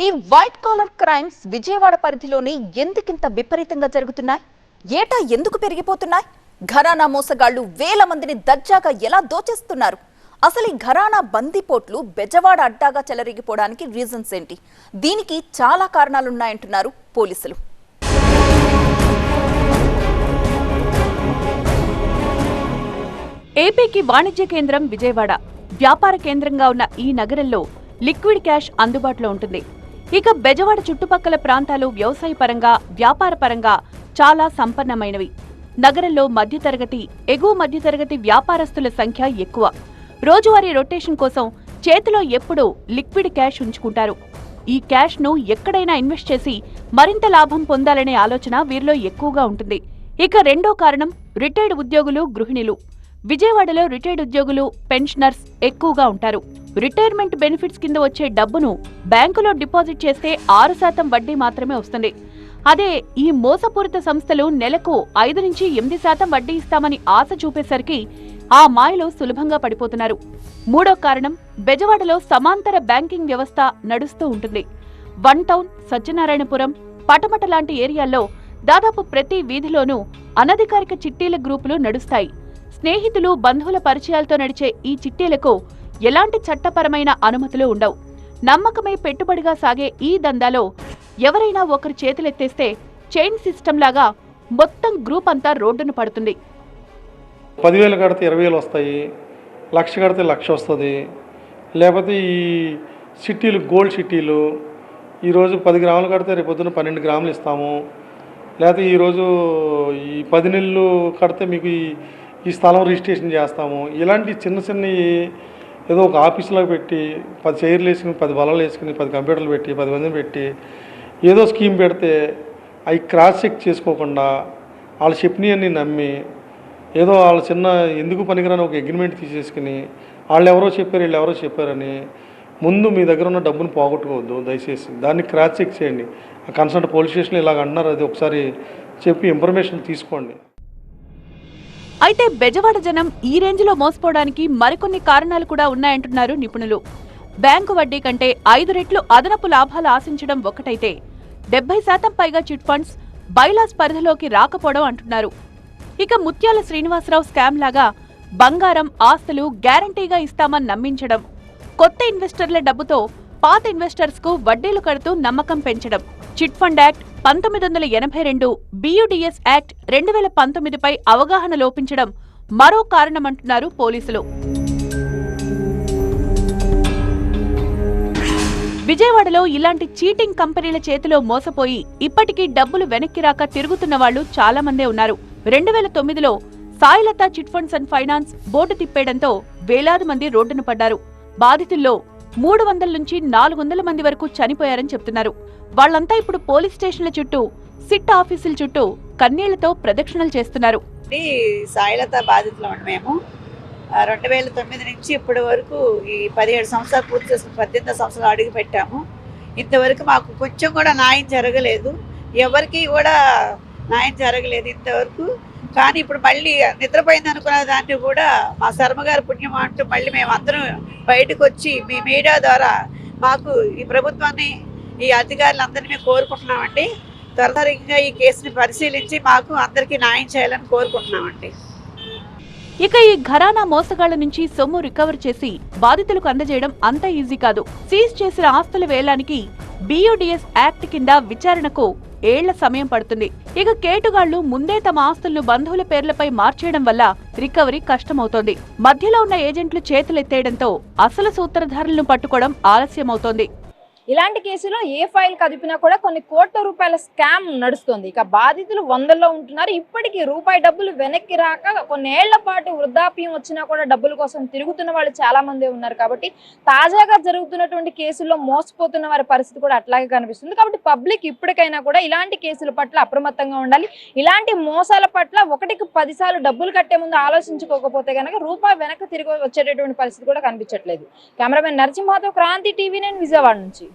ఈ white collar crimes Vijayawada పరిధిలోని ఎందుకింత విపరీతంగా జరుగుతున్నాయి? ఏటా ఎందుకు పెరిగిపోతున్నాయి? ఘరానా మోసగాళ్లు వేల మందిని దర్జాగా ఎలా దోచేస్తున్నారు? అసలు ఈ ఘరానా బందిపోట్లు బెజవాడ అడ్డాగా చెలరిగిపోవడానికి రీజన్స్ ఏంటి? దీనికి చాలా కారణాలున్నాయంటున్నారు పోలీసులు. ఏపీకి వాణిజ్య కేంద్రం విజయవాడ. వ్యాపార కేంద్రంగా ఉన్న ఈ నగరంలో లిక్విడ్ క్యాష్ అందుబాటులో ఉంటుంది. ఇక బెజవాడ చుట్టుపక్కల ప్రాంతాలు వ్యవసాయ పరంగా, వ్యాపార పరంగా చాలా సంపన్నమైనవి. నగరంలో మధ్యతరగతి, ఎగువ మధ్యతరగతి వ్యాపారస్తుల సంఖ్య ఎక్కువ. రోజువారీ రొటేషన్ కోసం చేతిలో ఎప్పుడూ లిక్విడ్ క్యాష్ ఉంచుకుంటారు. ఈ క్యాష్ ను ఎక్కడైనా ఇన్వెస్ట్ చేసి మరింత లాభం పొందాలనే ఆలోచన వీరిలో ఎక్కువగా ఉంటుంది. ఇక రెండో కారణం రిటైర్డ్ ఉద్యోగులు, గృహిణులు. విజయవాడలో రిటైర్డ్ ఉద్యోగులు, పెన్షనర్స్ ఎక్కువగా ఉంటారు. రిటైర్మెంట్ బెనిఫిట్స్ కింద వచ్చే డబ్బును బ్యాంకులో డిపాజిట్ చేస్తే 6% వడ్డీ మాత్రమే వస్తుంది. అదే ఈ మోసపూరిత సంస్థలు నెలకు 5 నుంచి 8% వడ్డీ ఇస్తామని ఆశ చూపేసరికి ఆ మాయలో సులభంగా పడిపోతున్నారు. మూడో కారణం, బెజవాడలో సమాంతర బ్యాంకింగ్ వ్యవస్థ నడుస్తూ ఉంటుంది. వన్ టౌన్, సత్యనారాయణపురం, పటమట లాంటి ఏరియాల్లో దాదాపు ప్రతి వీధిలోనూ అనధికారిక చిట్టీల గ్రూపులు నడుస్తాయి. స్నేహితులు, బంధువుల పరిచయాలతో నడిచే ఈ చిట్టీలకు ఎలాంటి చట్టపరమైన అనుమతులు ఉండవు. నమ్మకమే పెట్టుబడిగా సాగే ఈ దందాలో ఎవరైనా ఒకరు చేతులెత్తేస్తే చైన్ సిస్టమ్ లాగా మొత్తం గ్రూప్ అంతా రోడ్డును పడుతుంది. 10,000 కడితే 20,000 వస్తాయి, 1,00,000 కడితే 1,00,000 వస్తుంది. లేకపోతే ఈ సిట్టీలు, గోల్డ్ సిట్టీలు, ఈరోజు 10 గ్రాములు కడితే రేపు పొద్దున్న 12 గ్రాములు ఇస్తాము. లేకపోతే ఈరోజు ఈ 10 నెలలు కడితే మీకు ఈ స్థలం రిజిస్ట్రేషన్ చేస్తాము. ఇలాంటి చిన్న చిన్నవి ఏదో ఒక ఆఫీసులో పెట్టి 10 చైర్లు వేసుకుని, 10 బలాలు వేసుకుని, 10 కంప్యూటర్లు పెట్టి, 10 మందిని పెట్టి ఏదో స్కీమ్ పెడితే అవి క్రాస్ చెక్ చేసుకోకుండా వాళ్ళు చెప్పినవన్నీ నమ్మి ఏదో వాళ్ళ చిన్న ఎందుకు పనికిరాని ఒక అగ్రిమెంట్ తీసేసుకుని వాళ్ళు ఎవరో చెప్పారు, వీళ్ళు ఎవరో చెప్పారని ముందు మీ దగ్గర ఉన్న డబ్బును పోగొట్టుకోవద్దు. దయచేసి దాన్ని క్రాస్ చెక్ చేయండి. కన్సల్ట్ పోలీస్ స్టేషన్లో ఇలాగ అంటున్నారు, అది ఒకసారి చెప్పి ఇన్ఫర్మేషన్ తీసుకోండి. అయితే బెజవాడ జనం ఈ రేంజ్లో మోసపోవడానికి మరికొన్ని కారణాలు కూడా ఉన్నాయంటున్నారు నిపుణులు. బ్యాంకు వడ్డీ కంటే 5 రెట్లు అదనపు లాభాలు ఆశించడం ఒకటైతే 70% పైగా చిట్ ఫండ్స్ బైలాస్ పరిధిలోకి రాకపోవడం అంటున్నారు. ఇక ముత్యాల శ్రీనివాసరావు స్కామ్ లాగా బంగారం, ఆస్తులు గ్యారంటీగా ఇస్తామని నమ్మించడం, కొత్త ఇన్వెస్టర్ల డబ్బుతో పాత ఇన్వెస్టర్స్ కు వడ్డీలు కడుతూ నమ్మకం పెంచడం, chit fund act 1982, BUDS act 2019పై అవగాహన లోపించడం మరో కారణమంటున్నారు పోలీసులు. విజయవాడలో ఇలాంటి చీటింగ్ కంపెనీల చేతిలో మోసపోయి ఇప్పటికీ డబ్బులు వెనక్కి రాక తిరుగుతున్న వాళ్లు చాలా మందే ఉన్నారు. 2009లో Sailatha chit funds and finance board తిప్పేయడంతో వేలాది మంది రోడ్డున పడ్డారు. బాధితుల్లో 300 నుంచి 400 మంది వరకు చనిపోయారని చెప్తున్నారు. వాళ్లంతా ఇప్పుడు పోలీస్ స్టేషన్ల చుట్టూ, సిట్ ఆఫీసుల చుట్టూ కన్నీళ్లతో ప్రదక్షిణలు చేస్తున్నారు. సాయిలత బాధితులు మేము 2009 నుంచి ఇప్పటి వరకు ఈ 17 సంవత్సరాలు పూర్తి చేసుకుని 18 సంవత్సరాలు అడుగు పెట్టాము. ఇంతవరకు మాకు కొంచెం కూడా న్యాయం జరగలేదు, ఎవరికి కూడా న్యాయం జరగలేదు ఇంతవరకు. కానీ ఇప్పుడు మళ్ళీ నిద్రపోయింది అనుకున్న దాన్ని కూడా మా శర్మగారి పుణ్యం అంటూ మళ్ళీ మేమందరం బయటకు వచ్చి మీ మీడియా ద్వారా మాకు ఈ ప్రభుత్వాన్ని, ఈ అధికారులందరినీ కోరుకుంటున్నామండి. త్వరగా ఈ కేసుని పరిశీలించి మాకు అందరికీ న్యాయం చేయాలని కోరుకుంటున్నామండి. ఇక ఈ ఘరానా మోసగాళ్ల నుంచి సొమ్ము రికవర్ చేసి బాధితులకు అందజేయడం అంత ఈజీ కాదు. సీజ్ చేసిన ఆస్తుల వేలానికి BUDS యాక్ట్ కింద విచారణకు ఏళ్ల సమయం పడుతుంది. ఇక కేటుగాళ్లు ముందే తమ ఆస్తులను బంధువుల పేర్లపై మార్చేయడం వల్ల రికవరీ కష్టమవుతోంది. మధ్యలో ఉన్న ఏజెంట్లు చేతులెత్తేయడంతో అసలు సూత్రధారులను పట్టుకోవడం ఆలస్యమవుతోంది. ఇలాంటి కేసులో ఏ ఫైల్ కదిపినా కూడా కొన్ని కోట్ల రూపాయల స్కామ్ నడుస్తుంది. ఇక బాధితులు 100లో ఉంటున్నారు. ఇప్పటికీ రూపాయి డబ్బులు వెనక్కి రాక కొన్నేళ్ల పాటు వృద్ధాప్యం వచ్చినా కూడా డబ్బుల కోసం తిరుగుతున్న వాళ్ళు చాలా మంది ఉన్నారు. కాబట్టి తాజాగా జరుగుతున్నటువంటి కేసుల్లో మోసపోతున్న వారి పరిస్థితి కూడా అట్లాగే కనిపిస్తుంది. కాబట్టి పబ్లిక్ ఇప్పటికైనా కూడా ఇలాంటి కేసుల పట్ల అప్రమత్తంగా ఉండాలి. ఇలాంటి మోసాల పట్ల 1కి 10 సార్లు డబ్బులు కట్టే ముందు ఆలోచించుకోకపోతే కనుక రూపాయి వెనక్కి తిరిగి వచ్చేటటువంటి పరిస్థితి కూడా కనిపించట్లేదు. కెమెరామెన్ నరసింహతో క్రాంతి టీవీ, నేను విజయవాడ నుంచి.